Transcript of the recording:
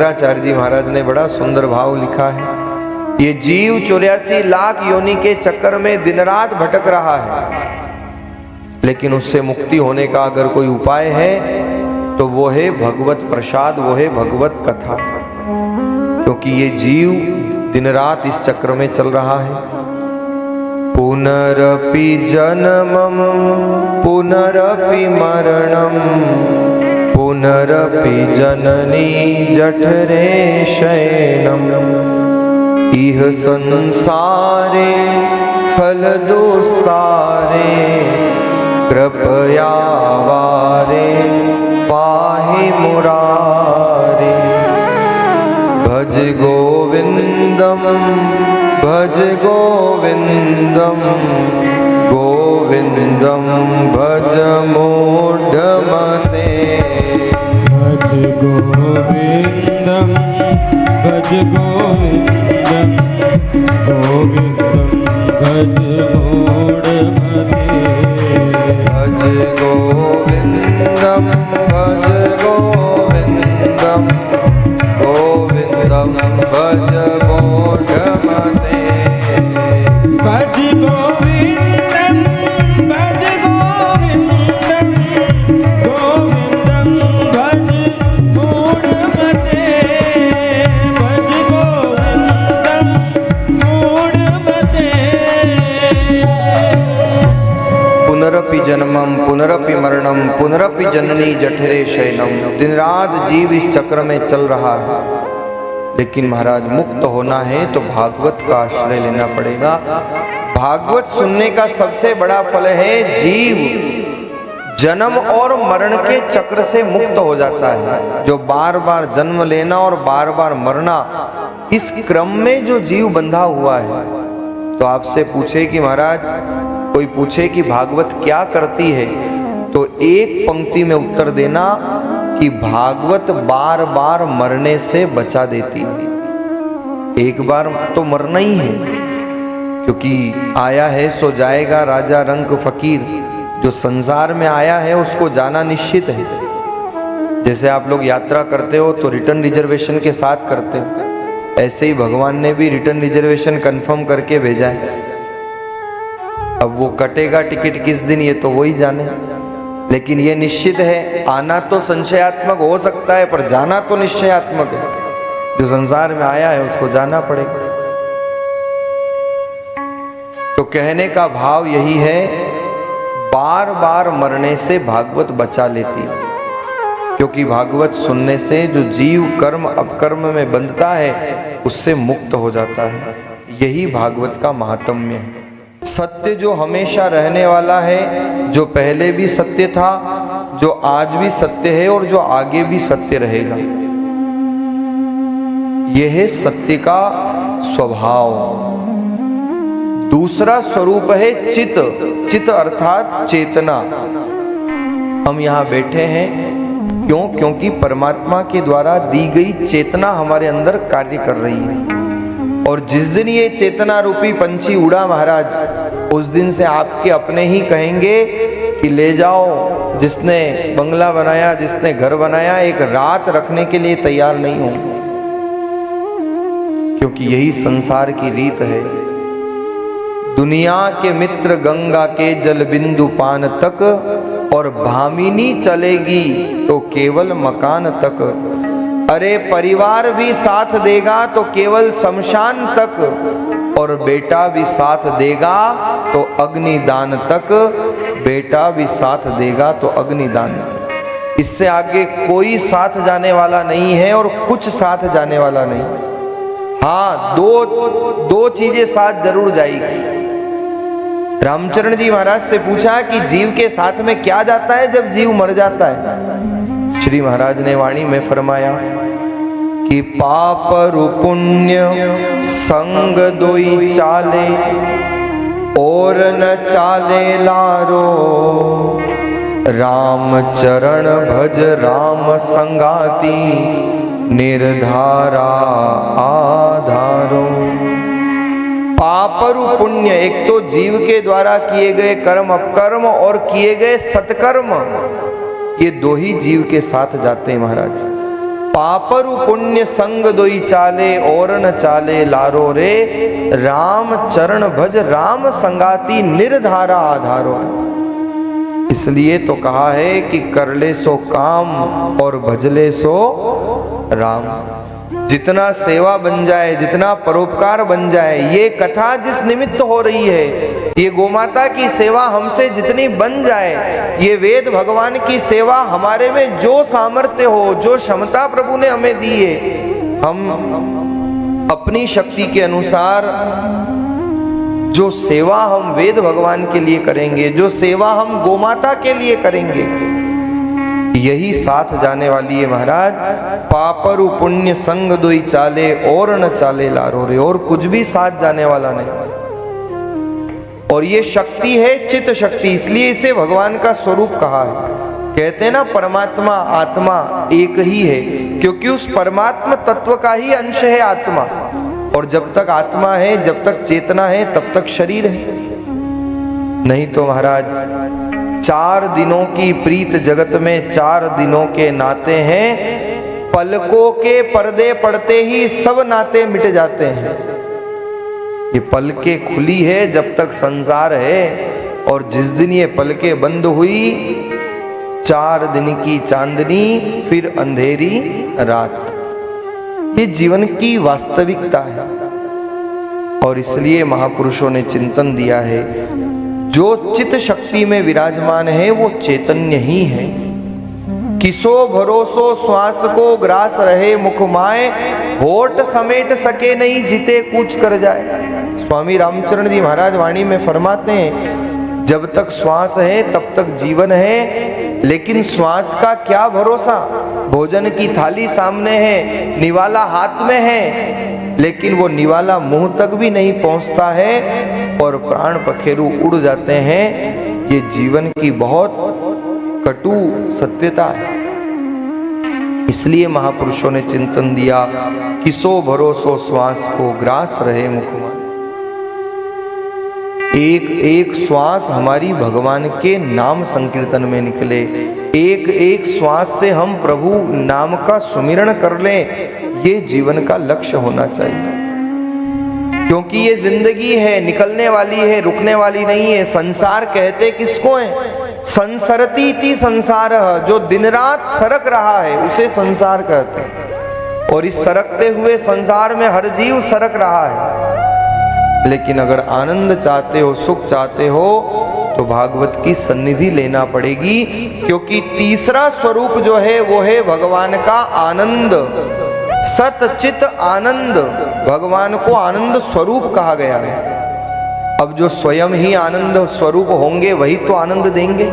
शंकराचार्य जी महाराज ने बड़ा सुंदर भाव लिखा है। ये जीव 84 लाख योनि के चक्कर में दिन रात भटक रहा है, लेकिन उससे मुक्ति होने का अगर कोई उपाय है तो वो है भगवत प्रसाद, वो है भगवत कथा। क्योंकि ये जीव दिन रात इस चक्र में चल रहा है। पुनरपि जन्मम पुनरपि मरणम पुनरपि जननी जठरे शयनम इह संसारे खल दुस्तारे कृपया वारे पाहि मुरारे भज गोविंदम भज गोविंदम गोविंदम भज मूढ़मते भज गोविंदम भज गोविंदम गोविंदम भज मूढ़मते भज गोविंदम भज गोविंदम गोविंदम भज मूढ़मते भज गोविंदम भज गोविंदम गोविंदम भज मूढ़मते भज गोविंदम मूढ़मते पुनरपि जन्मम पुनरपि मरणम पुनरपि जननी जठरे शयनम। दिन रात जीव इस चक्र में चल रहा है, लेकिन महाराज मुक्त होना है तो भागवत का आश्रय लेना पड़ेगा। भागवत सुनने का सबसे बड़ा फल है जीव जन्म और मरण के चक्र से मुक्त हो जाता है। जो बार बार जन्म लेना और बार बार मरना, इस क्रम में जो जीव बंधा हुआ है। तो आपसे पूछे कि महाराज, कोई पूछे कि भागवत क्या करती है, तो एक पंक्ति में उत्तर देना कि भागवत बार बार मरने से बचा देती है। एक बार तो मरना ही है, क्योंकि आया है सो जाएगा राजा रंक फकीर। जो संसार में आया है उसको जाना निश्चित है। जैसे आप लोग यात्रा करते हो तो रिटर्न रिजर्वेशन के साथ करते हो, ऐसे ही भगवान ने भी रिटर्न रिजर्वेशन कंफर्म करके भेजा है। अब वो कटेगा टिकट किस दिन, ये तो वही जाने, लेकिन ये निश्चित है आना तो संशयात्मक हो सकता है, पर जाना तो निश्चयात्मक है। जो संसार में आया है उसको जाना पड़ेगा। तो कहने का भाव यही है, बार बार मरने से भागवत बचा लेती है। क्योंकि भागवत सुनने से जो जीव कर्म अपकर्म में बंधता है उससे मुक्त हो जाता है। यही भागवत का महात्म्य है। सत्य जो हमेशा रहने वाला है, जो पहले भी सत्य था, जो आज भी सत्य है और जो आगे भी सत्य रहेगा, यह है सत्य का स्वभाव। दूसरा स्वरूप है चित। चित अर्थात चेतना। हम यहाँ बैठे हैं क्यों? क्योंकि परमात्मा के द्वारा दी गई चेतना हमारे अंदर कार्य कर रही है। और जिस दिन ये चेतना रूपी पंछी उड़ा महाराज, उस दिन से आपके अपने ही कहेंगे कि ले जाओ। जिसने बंगला बनाया, जिसने घर बनाया, एक रात रखने के लिए तैयार नहीं होंगे, क्योंकि यही संसार की रीत है। दुनिया के मित्र गंगा के जल बिंदु पान तक, और भामिनी चलेगी तो केवल मकान तक। अरे परिवार भी साथ देगा तो केवल शमशान तक, और बेटा भी साथ देगा तो अग्निदान तक। बेटा भी साथ देगा तो अग्निदान तक। इससे आगे कोई साथ जाने वाला नहीं है और कुछ साथ जाने वाला नहीं। हाँ, दो चीजें साथ जरूर जाएगी। रामचरण जी महाराज से पूछा कि जीव के साथ में क्या जाता है जब जीव मर जाता है। श्री महाराज ने वाणी में फरमाया कि पाप रु पुण्य संग दोई चाले, और न चाले लारो। राम चरण भज राम संगाती, निर्धारा आधारो। पापरु पुण्य, एक तो जीव के द्वारा किए गए कर्म अपकर्म और किए गए सत्कर्म, ये दो ही जीव के साथ जाते हैं महाराज। पापरु पुण्य संग दोई चाले और न चाले लारो रे, राम चरण भज राम संगाती निर्धारा आधारो। इसलिए तो कहा है कि कर ले सो काम और भज ले सो राम। जितना सेवा बन जाए, जितना परोपकार बन जाए, ये कथा जिस निमित्त हो रही है, ये गोमाता की सेवा हमसे जितनी बन जाए, ये वेद भगवान की सेवा हमारे में जो सामर्थ्य हो, जो क्षमता प्रभु ने हमें दी है, हम अपनी शक्ति के अनुसार जो सेवा हम वेद भगवान के लिए करेंगे, जो सेवा हम गोमाता के लिए करेंगे, यही साथ जाने वाली है महाराज। पापरु पुण्य संग दोई चाले और न चाले लारो रे, और कुछ भी साथ जाने वाला नहीं। और ये शक्ति है चित्त शक्ति, इसलिए इसे भगवान का स्वरूप कहा है। कहते हैं ना परमात्मा आत्मा एक ही है, क्योंकि उस परमात्मा तत्व का ही अंश है आत्मा। और जब तक आत्मा है, जब तक चेतना है, तब तक शरीर है। नहीं तो महाराज 4 दिनों की प्रीत जगत में 4 दिनों के नाते हैं, पलकों के पर्दे पड़ते ही सब नाते मिट जाते हैं। ये पलकें खुली है जब तक संसार है, और जिस दिन ये पलकें बंद हुई, 4 दिन की चांदनी फिर अंधेरी रात। ये जीवन की वास्तविकता है। और इसलिए महापुरुषों ने चिंतन दिया है, जो चित्त शक्ति में विराजमान है वो चैतन्य ही है। किसो भरोसो श्वास को ग्रास रहे मुखमाए, होठ समेट सके नहीं जिते कूच कर जाए। स्वामी रामचरण जी महाराज वाणी में फरमाते हैं, जब तक श्वास है तब तक जीवन है, लेकिन श्वास का क्या भरोसा। भोजन की थाली सामने है, निवाला हाथ में है, लेकिन वो निवाला मुंह तक भी नहीं पहुंचता है और प्राण पखेरु उड़ जाते हैं। ये जीवन की बहुत कटु सत्यता है। इसलिए महापुरुषों ने चिंतन दिया, किसो भरोसो श्वास को ग्रास रहे मुखमा। एक एक श्वास हमारी भगवान के नाम संकीर्तन में निकले, एक एक श्वास से हम प्रभु नाम का सुमिरण कर लें, ये जीवन का लक्ष्य होना चाहिए। क्योंकि ये जिंदगी है, निकलने वाली है, रुकने वाली नहीं है। संसार कहते किसको है? संसरती थी संसार, जो दिन रात सरक रहा है उसे संसार कहते हैं। और इस सरकते हुए संसार में हर जीव सरक रहा है। लेकिन अगर आनंद चाहते हो, सुख चाहते हो, तो भागवत की सन्निधि लेना पड़ेगी। क्योंकि तीसरा स्वरूप जो है वो है भगवान का आनंद, सतचित आनंद। भगवान को आनंद स्वरूप कहा गया है। अब जो स्वयं ही आनंद स्वरूप होंगे वही तो आनंद देंगे।